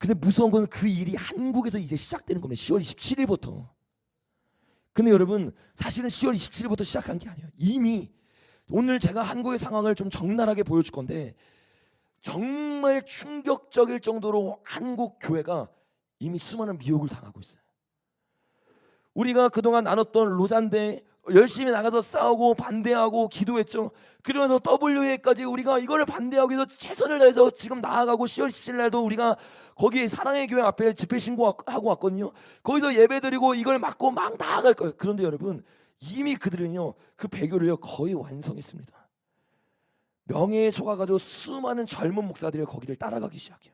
근데 무서운 건 그 일이 한국에서 이제 시작되는 겁니다. 10월 27일부터. 근데 여러분 사실은 10월 27일부터 시작한 게 아니에요. 이미 오늘 제가 한국의 상황을 좀 적나라하게 보여줄 건데 정말 충격적일 정도로 한국 교회가 이미 수많은 미혹을 당하고 있어요. 우리가 그동안 나눴던 로잔대 열심히 나가서 싸우고 반대하고 기도했죠. 그러면서 WA까지 우리가 이거를 반대하기 위해서 최선을 다해서 지금 나아가고 10월 17일 날도 우리가 거기 사랑의 교회 앞에 집회 신고하고 왔거든요. 거기서 예배드리고 이걸 막고 막 나아갈 거예요. 그런데 여러분 이미 그들은요 그 배교를요 거의 완성했습니다. 명예에 속아가지고 수많은 젊은 목사들이 거기를 따라가기 시작해요.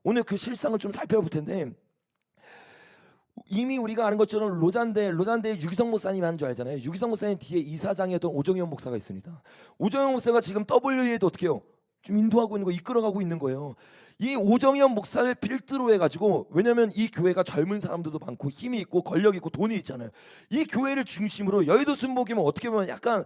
오늘 그 실상을 좀 살펴볼 텐데 이미 우리가 아는 것처럼 로잔대 유기성 목사님 하는 줄 알잖아요. 유기성 목사님 뒤에 이사장이었던 오정현 목사가 있습니다. 오정현 목사가 지금 WA에도 어떻게 해요? 좀 인도하고 있는 거, 이끌어가고 있는 거예요. 이 오정현 목사를 필두로 해가지고, 왜냐하면 이 교회가 젊은 사람들도 많고 힘이 있고 권력이 있고 돈이 있잖아요. 이 교회를 중심으로 여의도 순복이면 어떻게 보면 약간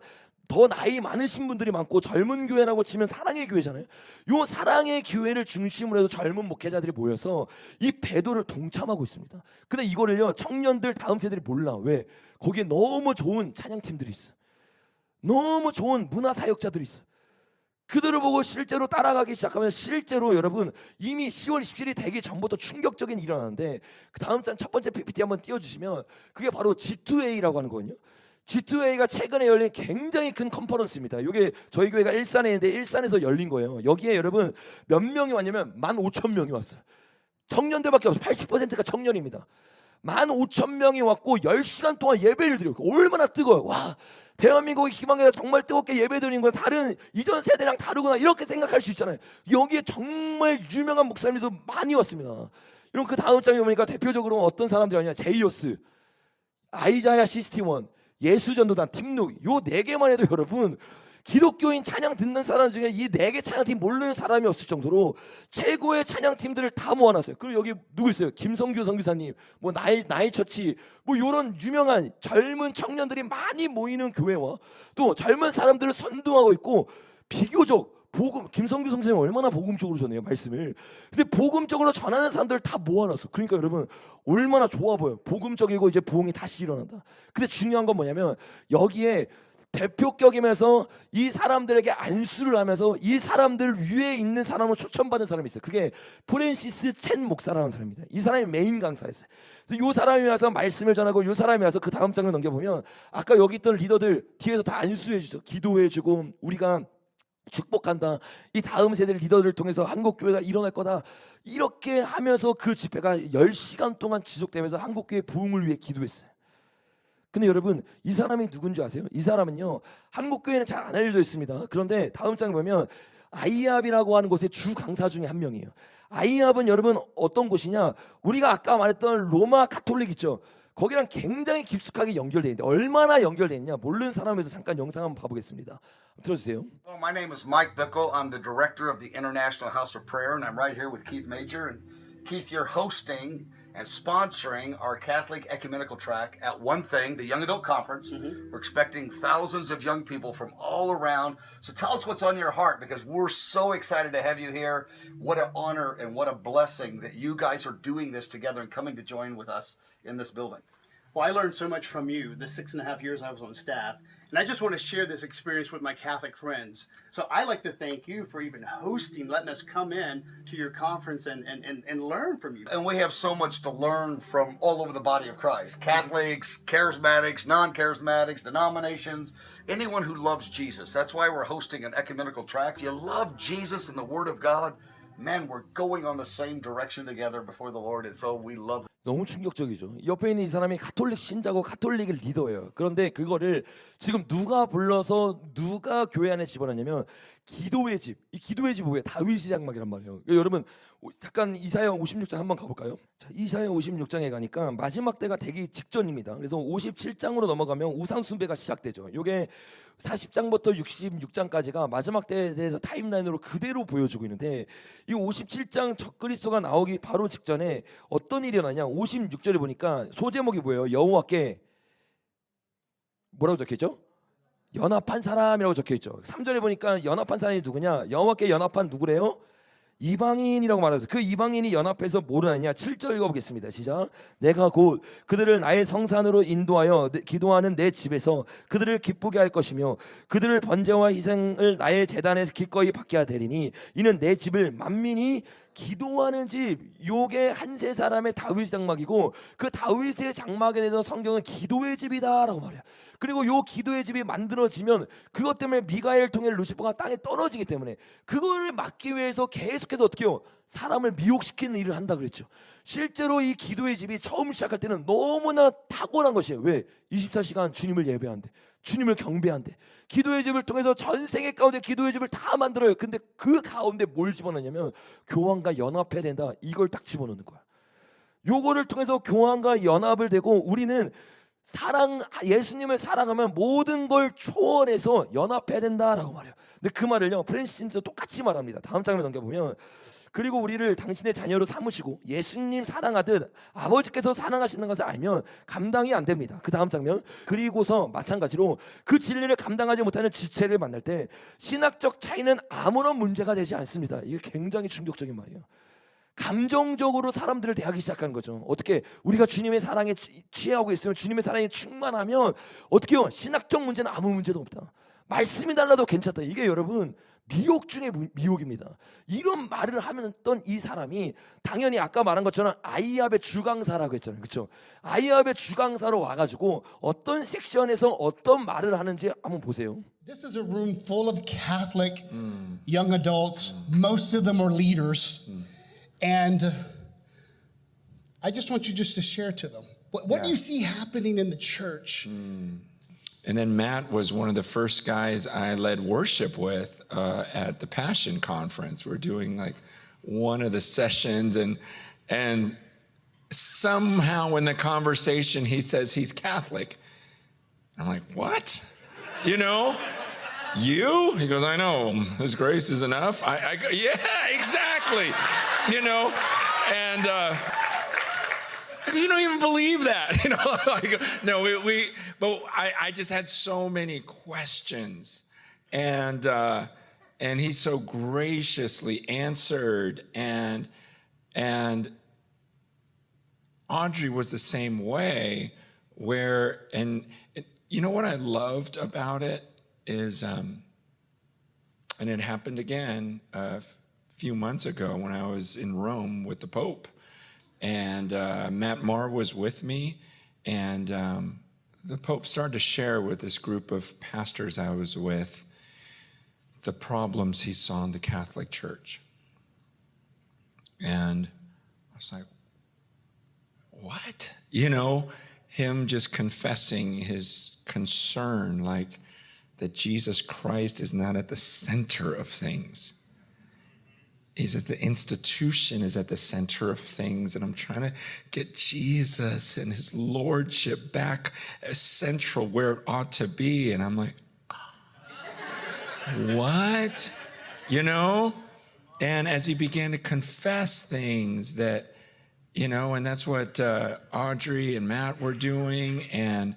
더 나이 많으신 분들이 많고 젊은 교회라고 치면 사랑의 교회잖아요. 요 사랑의 교회를 중심으로 해서 젊은 목회자들이 모여서 이 배도를 동참하고 있습니다. 근데 이거를요 청년들 다음 세대들이 몰라. 왜? 거기에 너무 좋은 찬양팀들이 있어. 너무 좋은 문화사역자들이 있어. 그들을 보고 실제로 따라가기 시작하면 실제로 여러분 이미 10월 27일이 되기 전부터 충격적인 일이 일어나는데 그 다음 장 첫 번째 PPT 한번 띄워주시면 그게 바로 G2A라고 하는 거거든요. G2A가 최근에 열린 굉장히 큰 컨퍼런스입니다. 이게 저희 교회가 일산에 있는데 일산에서 열린 거예요. 여기에 여러분 몇 명이 왔냐면 15,000명이 왔어요. 청년들밖에 없어요. 80%가 청년입니다. 15,000명이 왔고 10시간 동안 예배를 드려요. 얼마나 뜨거워요. 와, 대한민국의 희망회가 정말 뜨겁게 예배 드리는 건 다른 이전 세대랑 다르구나 이렇게 생각할 수 있잖아요. 여기에 정말 유명한 목사님들도 많이 왔습니다. 이런 그 다음 장에 보니까 대표적으로 어떤 사람들이 왔냐. 제이어스, 아이자야 시스티원, 예수전도단, 팀룩 요 네 개만 해도 여러분 기독교인 찬양 듣는 사람 중에 이 네 개 찬양팀 모르는 사람이 없을 정도로 최고의 찬양팀들을 다 모아놨어요. 그리고 여기 누구 있어요? 김성규 선교사님, 뭐 나의 처치, 뭐 이런 유명한 젊은 청년들이 많이 모이는 교회와 또 젊은 사람들을 선동하고 있고 비교적 복음, 김성규 선생님 얼마나 복음적으로 전해요 말씀을. 근데 복음적으로 전하는 사람들 다 모아놨어. 그러니까 여러분 얼마나 좋아 보여. 복음적이고 이제 부흥이 다시 일어난다. 근데 중요한 건 뭐냐면 여기에 대표격이면서 이 사람들에게 안수를 하면서 이 사람들 위에 있는 사람을 초청받은 사람이 있어요. 그게 프랜시스 첸 목사라는 사람입니다. 이 사람이 메인 강사였어요. 그래서 이 사람이 와서 말씀을 전하고 이 사람이 와서 그 다음 장을 넘겨보면 아까 여기 있던 리더들 뒤에서 다 안수해 주죠. 기도해 주고 우리가 축복한다. 이 다음 세대 리더를 통해서 한국 교회가 일어날 거다. 이렇게 하면서 그 집회가 10시간 동안 지속되면서 한국 교회 부흥을 위해 기도했어요. 근데 여러분 이 사람이 누군지 아세요? 이 사람은요 한국 교회는 잘 안 알려져 있습니다. 그런데 다음 장에 보면 아이압이라고 하는 곳의 주 강사 중에 한 명이에요. 아이압은 여러분 어떤 곳이냐? 우리가 아까 말했던 로마 가톨릭 있죠? 거기랑 굉장히 깊숙하게 연결되어 있는데 얼마나 연결되어 있냐 모르는 사람에서 잠깐 영상 한번 봐보겠습니다. 들어주세요. Well, my name is Mike Bickle. I'm the director of the International House of Prayer, and I'm right here with Keith Major. And Keith, you're hosting and sponsoring our Catholic Ecumenical Track at One Thing, the Young Adult Conference. We're expecting thousands of young people from all around. So tell us what's on your heart, because we're so excited to have you here. What an honor and what a blessing that you guys are doing this together and coming to join with us in this building. Well, I learned so much from you the 6.5 years I was on staff, and I just want to share this experience with my Catholic friends. So I like to thank you for even hosting, letting us come in to your conference and learn from you. And we have so much to learn from all over the body of Christ. Catholics, charismatics, non-charismatics, denominations, anyone who loves Jesus. That's why we're hosting an ecumenical track. If you love Jesus and the Word of God, man, we're going on the same direction together before the Lord, and so we love it. 너무 충격적이죠. 옆에 있는 이 사람이 가톨릭 신자고 가톨릭을 리더예요. 그런데 그거를 지금 누가 불러서 누가 교회 안에 집어넣냐면 기도의 집. 이 기도의 집 뭐예요? 다윗의 장막이란 말이에요. 여러분 잠깐 이사야 56장 한번 가볼까요? 자, 이사야 56장에 가니까 마지막 때가 되기 직전입니다. 그래서 57장으로 넘어가면 우상 숭배가 시작되죠. 이게 40장부터 66장까지가 마지막 때에 대해서 타임라인으로 그대로 보여주고 있는데 이 57장 적그리스도가 나오기 바로 직전에 어떤 일이 일어나냐? 56절에 보니까 소제목이 뭐예요? 여호와께 뭐라고 적혀있죠? 연합한 사람이라고 적혀있죠. 3절에 보니까 연합한 사람이 누구냐? 여호와께 연합한 누구래요? 이방인이라고 말해서 그 이방인이 연합해서 뭐를 하느냐. 7절 읽어보겠습니다. 시작. 내가 곧 그들을 나의 성산으로 인도하여 기도하는 내 집에서 그들을 기쁘게 할 것이며 그들을 번제와 희생을 나의 제단에서 기꺼이 받게 하되리니 이는 내 집을 만민이 기도하는 집. 요게 한세 사람의 다윗 장막이고 그 다윗의 장막에 대해서 성경은 기도의 집이다라고 말해요. 그리고 요 기도의 집이 만들어지면 그것 때문에 미가엘 통해 루시퍼가 땅에 떨어지기 때문에 그거를 막기 위해서 계속해서 어떻게 해요? 사람을 미혹시키는 일을 한다 그랬죠. 실제로 이 기도의 집이 처음 시작할 때는 너무나 탁월한 것이에요. 왜? 24시간 주님을 예배한대. 주님을 경배한대. 기도의 집을 통해서 전 세계 가운데 기도의 집을 다 만들어요. 근데 그 가운데 뭘 집어넣냐면 교황과 연합해야 된다. 이걸 딱 집어넣는 거야. 요거를 통해서 교황과 연합을 되고 우리는 예수님을 사랑하면 모든 걸 초월해서 연합해야 된다라고 말해요. 근데 그 말을요 프랜시스도 똑같이 말합니다. 다음 장면 넘겨보면 그리고 우리를 당신의 자녀로 삼으시고 예수님 사랑하듯 아버지께서 사랑하시는 것을 알면 감당이 안 됩니다. 그 다음 장면. 그리고서 마찬가지로 그 진리를 감당하지 못하는 지체를 만날 때 신학적 차이는 아무런 문제가 되지 않습니다. 이게 굉장히 충격적인 말이에요. 감정적으로 사람들을 대하기 시작하는 거죠. 어떻게 우리가 주님의 사랑에 취하고 있으면 주님의 사랑에 충만하면 어떻게 해요? 신학적 문제는 아무 문제도 없다. 말씀이 달라도 괜찮다. 이게 여러분 미혹 중에 미혹입니다. 이런 말을 하면던 이 사람이 당연히 아까 말한 것처럼 아이압의 주강사라고 했잖아요. 그렇죠? 아이압의 주강사로 와가지고 어떤 섹션에서 어떤 말을 하는지 한번 보세요. This is a room full of Catholic young adults. Most of them are leaders. And I just want you just to share to them. What do you see happening in the church? And then Matt was one of the first guys I led worship with at the Passion Conference. We're doing like one of the sessions, and somehow in the conversation he says he's Catholic. I'm like, what? You know? You? He goes, I know. His grace is enough. I go, yeah, exactly. You know, and you don't even believe that. You know, like, no, but I just had so many questions, and he so graciously answered, and Audrey was the same way. And you know what I loved about it is, and it happened again a few months ago when I was in Rome with the Pope, and Matt Maher was with me, and the Pope started to share with this group of pastors I was with the problems he saw in the Catholic Church. And I was like, what? You know, him just confessing his concern, like that Jesus Christ is not at the center of things. He says the institution is at the center of things, and I'm trying to get Jesus and his lordship back as central where it ought to be. And I'm like, what? You know? And as he began to confess things that, you know, and that's what Audrey and Matt were doing, and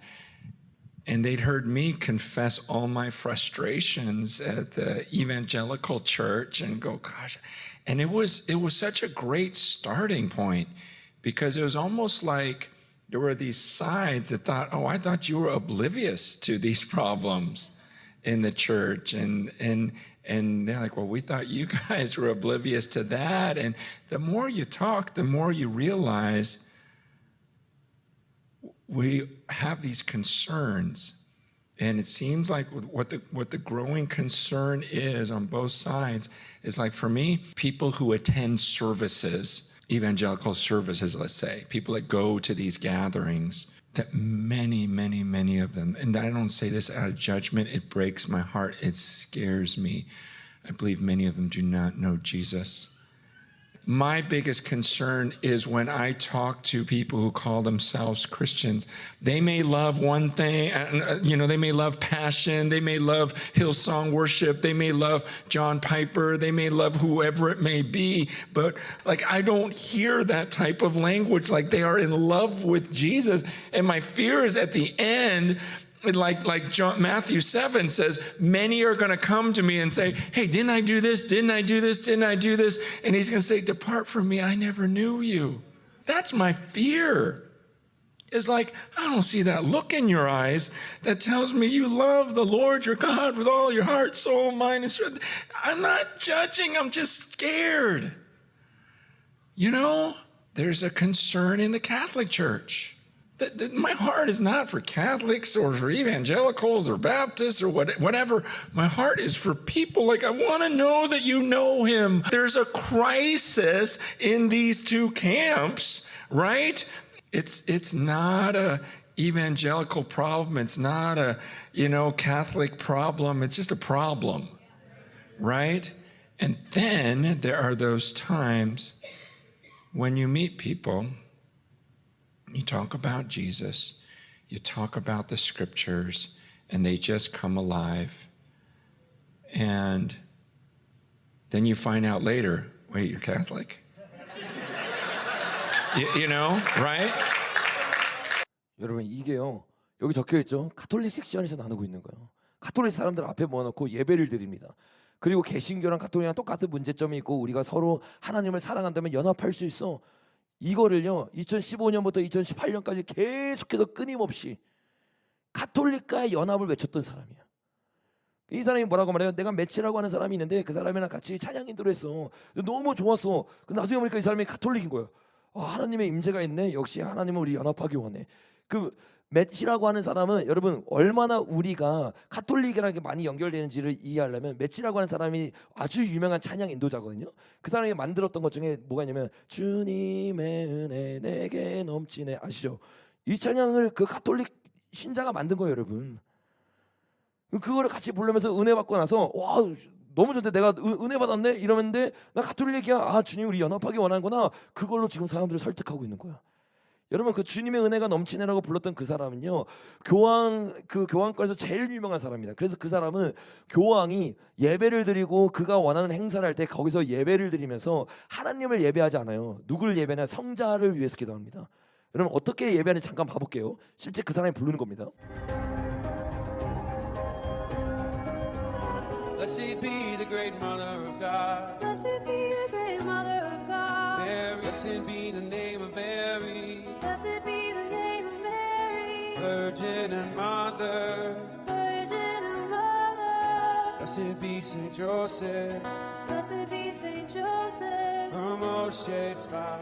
they'd heard me confess all my frustrations at the evangelical church and go, gosh. And it was such a great starting point, because it was almost like there were these sides that thought, oh, I thought you were oblivious to these problems in the church. And they're like, well, we thought you guys were oblivious to that. And the more you talk, the more you realize we have these concerns. And it seems like what the growing concern is on both sides is, like, for me, people who attend services, evangelical services, let's say, people that go to these gatherings, that many, many, many of them, and I don't say this out of judgment, it breaks my heart, it scares me. I believe many of them do not know Jesus. My biggest concern is when I talk to people who call themselves Christians. They may love one thing, you know, they may love Passion, they may love Hillsong worship, they may love John Piper, they may love whoever it may be, but like, I don't hear that type of language, like they are in love with Jesus. And my fear is at the end, Like Matthew 7 says, many are going to come to me and say, hey, didn't I do this? Didn't I do this? Didn't I do this? And he's going to say, depart from me, I never knew you. That's my fear. It's like, I don't see that look in your eyes that tells me you love the Lord your God with all your heart, soul, mind, and strength. I'm not judging, I'm just scared. You know, there's a concern in the Catholic Church. My heart is not for Catholics or for evangelicals or Baptists or whatever. My heart is for people. Like, I want to know that you know him. There's a crisis in these two camps, right? It's not a evangelical problem. It's not a, Catholic problem. It's just a problem, right? And then there are those times when you meet people, you talk about Jesus, you talk about the scriptures, and they just come alive. And then you find out later, wait, you're Catholic? you know, right? 여러분 이게요. 여기 적혀 있죠. 가톨릭 섹션에서 나누고 있는 거예요. 가톨릭 사람들 앞에 모아놓고 예배를 드립니다. 그리고 개신교랑 가톨릭이랑 똑같은 문제점이 있고 우리가 서로 하나님을 사랑한다면 연합할 수 있어. 이거를요 2015년부터 2018년까지 계속해서 끊임없이 가톨릭과의 연합을 외쳤던 사람이야. 이 사람이 뭐라고 말해요? 내가 매치라고 하는 사람이 있는데 그 사람이랑 같이 찬양 인도를 했어. 너무 좋았어. 근데 나중에 보니까 이 사람이 가톨릭인 거예요. 하나님의 임재가 있네. 역시 하나님은 우리 연합하기 원해. 그 매치라고 하는 사람은 여러분 얼마나 우리가 가톨릭이랑 많이 연결되는지를 이해하려면 매치라고 하는 사람이 아주 유명한 찬양 인도자거든요. 그 사람이 만들었던 것 중에 뭐가 있냐면 주님의 은혜 내게 넘치네. 아시죠? 이 찬양을 그 가톨릭 신자가 만든 거예요, 여러분. 그거를 같이 부르면서 은혜 받고 나서 와 너무 좋대. 내가 은혜 받았네 이러는데 나 가톨릭이야. 주님 우리 연합하기 원하는구나. 그걸로 지금 사람들을 설득하고 있는 거야. 여러분 그 주님의 은혜가 넘치네라고 불렀던 그 사람은요 교황과에서 제일 유명한 사람입니다. 그래서 그 사람은 교황이 예배를 드리고 그가 원하는 행사를 할 때 거기서 예배를 드리면서 하나님을 예배하지 않아요. 누구를 예배하냐? 성자를 위해서 기도합니다. 여러분 어떻게 예배하는지 잠깐 봐볼게요. 실제 그 사람이 부르는 겁니다. Blessed be the great mother of God. Blessed be the great mother of God. Mary. Blessed be the name of Mary. Blessed be the name of Mary. Virgin and mother. Virgin and Mother. Blessed be Saint Joseph. Blessed be Saint Joseph. Her most chaste spouse.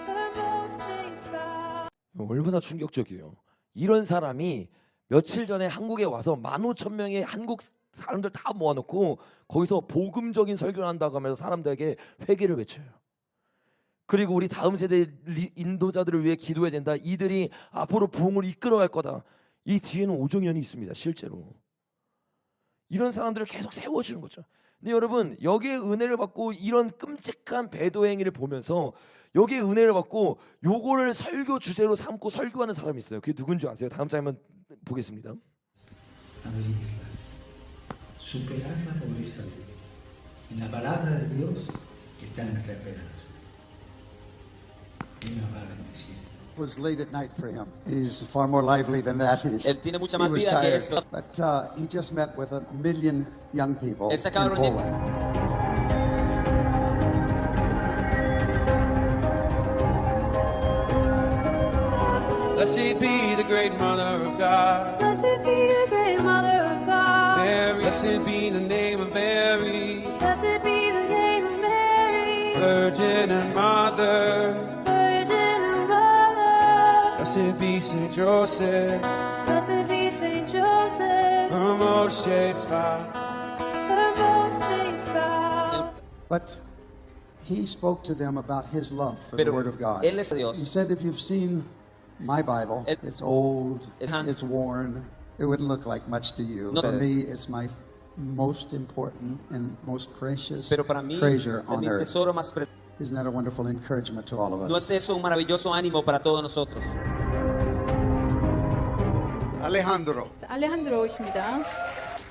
Her most chaste spouse. 얼마나 충격적이에요. 이런 사람이 며칠 전에 한국에 와서 15,000명의 한국 사람들 다 모아놓고 거기서 복음적인 설교를 한다고 하면서 사람들에게 회개를 외쳐요. 그리고 우리 다음 세대 인도자들을 위해 기도해야 된다. 이들이 앞으로 부흥을 이끌어갈 거다. 이 뒤에는 오종연이 있습니다. 실제로 이런 사람들을 계속 세워주는 거죠. 근데 여러분 여기에 은혜를 받고 이런 끔찍한 배도 행위를 보면서 여기에 은혜를 받고 요거를 설교 주제로 삼고 설교하는 사람이 있어요. 그게 누군지 아세요? 다음 장 한번 보겠습니다. Superar la pobreza de Dios. En la palabra de Dios está nuestra esperanza. Él nos va a bendecir. It was late at night for him. He's far more lively than that. Él tiene mucha He más was vida que tired. esto. But he just met with 1 million young people Él se acaba in de reunir. Poland. Blessed be the great mother of God. Blessed be the great mother of God. Mary. Blessed be the name of Mary. Blessed be the name of Mary. Virgin and mother. Virgin and Mother. Blessed be Saint Joseph. Blessed be Saint Joseph. Her most chaste spouse. Her most chaste spouse. But he spoke to them about his love for the Pero Word of God. él es Dios. He said, if you've seen my Bible, it's old, it's worn, it wouldn't look like much to you. No For es. me, it's my most important and most precious Pero para mí, treasure es on mi earth. tesoro más precioso. Isn't that a wonderful encouragement to all of us? ¿No es eso un maravilloso ánimo para todos nosotros? Alejandro, 알레한드로이십니다.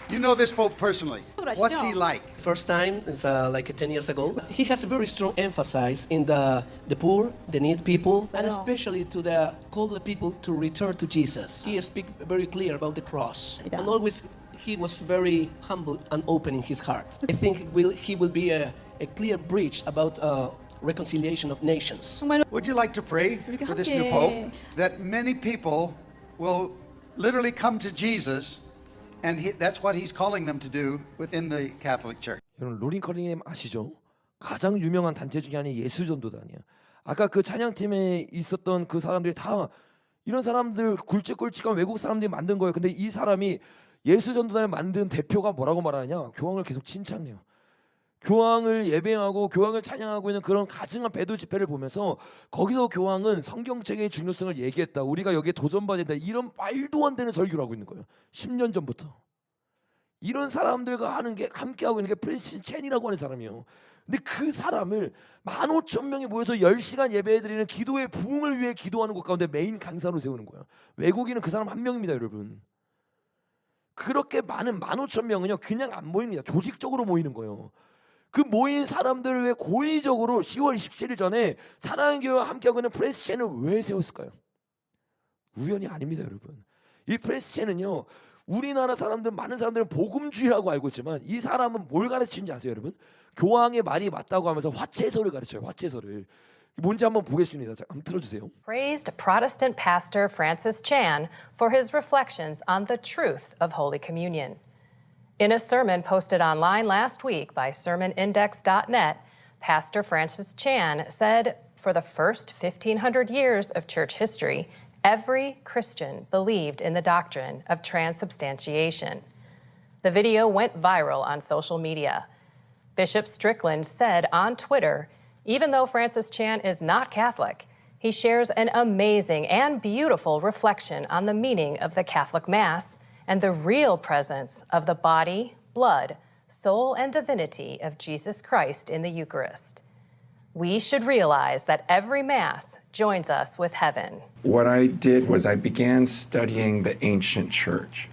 you know this Pope personally. What's he like? first time, it's like 10 years ago. He has a very strong emphasis in the poor, the needy people, and especially to the call people to return to Jesus. He speaks very clear about the cross, and always he was very humble and open in his heart. I think he will be a clear bridge about reconciliation of nations. Would you like to pray for this new Pope that many people will literally come to Jesus, and that's what he's calling them to do within the Catholic Church? 여러분 로린 커링햄 아시죠? 가장 유명한 단체 중에 하나는 예수전도단이에요. 아까 그 찬양팀에 있었던 그 사람들이 다 이런 사람들 굵직굵직한 외국 사람들이 만든 거예요. 근데 이 사람이 예수전도단을 만든 대표가 뭐라고 말하냐? 교황을 계속 칭찬해요. 교황을 예배하고 교황을 찬양하고 있는 그런 가증한 배도 집회를 보면서 거기서 교황은 성경책의 중요성을 얘기했다. 우리가 여기에 도전받아야 된다. 이런 말도 안 되는 설교를 하고 있는 거예요. 10년 전부터. 이런 사람들과 하는 게 함께하고 있는 게 프랜시스 첸이라고 하는 사람이에요. 근데 그 사람을 15,000명이 모여서 10시간 예배해드리는 기도의 부흥을 위해 기도하는 곳 가운데 메인 강사로 세우는 거예요. 외국인은 그 사람 한 명입니다, 여러분. 그렇게 많은 15,000명은요 그냥 안 모입니다. 조직적으로 모이는 거예요. 그 모인 사람들을 왜 고의적으로 10월 27일 전에 사랑의 교회와 함께하고 있는 프랜시스 첸을 왜 세웠을까요? 우연이 아닙니다, 여러분. 이 프랜시스 첸은요 우리나라 사람들 많은 사람들은 복음주의라고 알고 있지만 이 사람은 뭘 가르치는지 아세요, 여러분? 교황의 말이 맞다고 하면서 화채설을 가르쳐요. 화채설을. 뭔지 한번 보겠습니다. 자, 한번 틀어주세요. Praised Protestant pastor Francis Chan for his reflections on the truth of Holy Communion. In a sermon posted online last week by sermonindex.net, Pastor Francis Chan said, for the first 1,500 years of church history, every Christian believed in the doctrine of transubstantiation. The video went viral on social media. Bishop Strickland said on Twitter, even though Francis Chan is not Catholic, he shares an amazing and beautiful reflection on the meaning of the Catholic Mass and the real presence of the body, blood, soul, and divinity of Jesus Christ in the Eucharist. We should realize that every Mass joins us with heaven. What I did was I began studying the ancient church.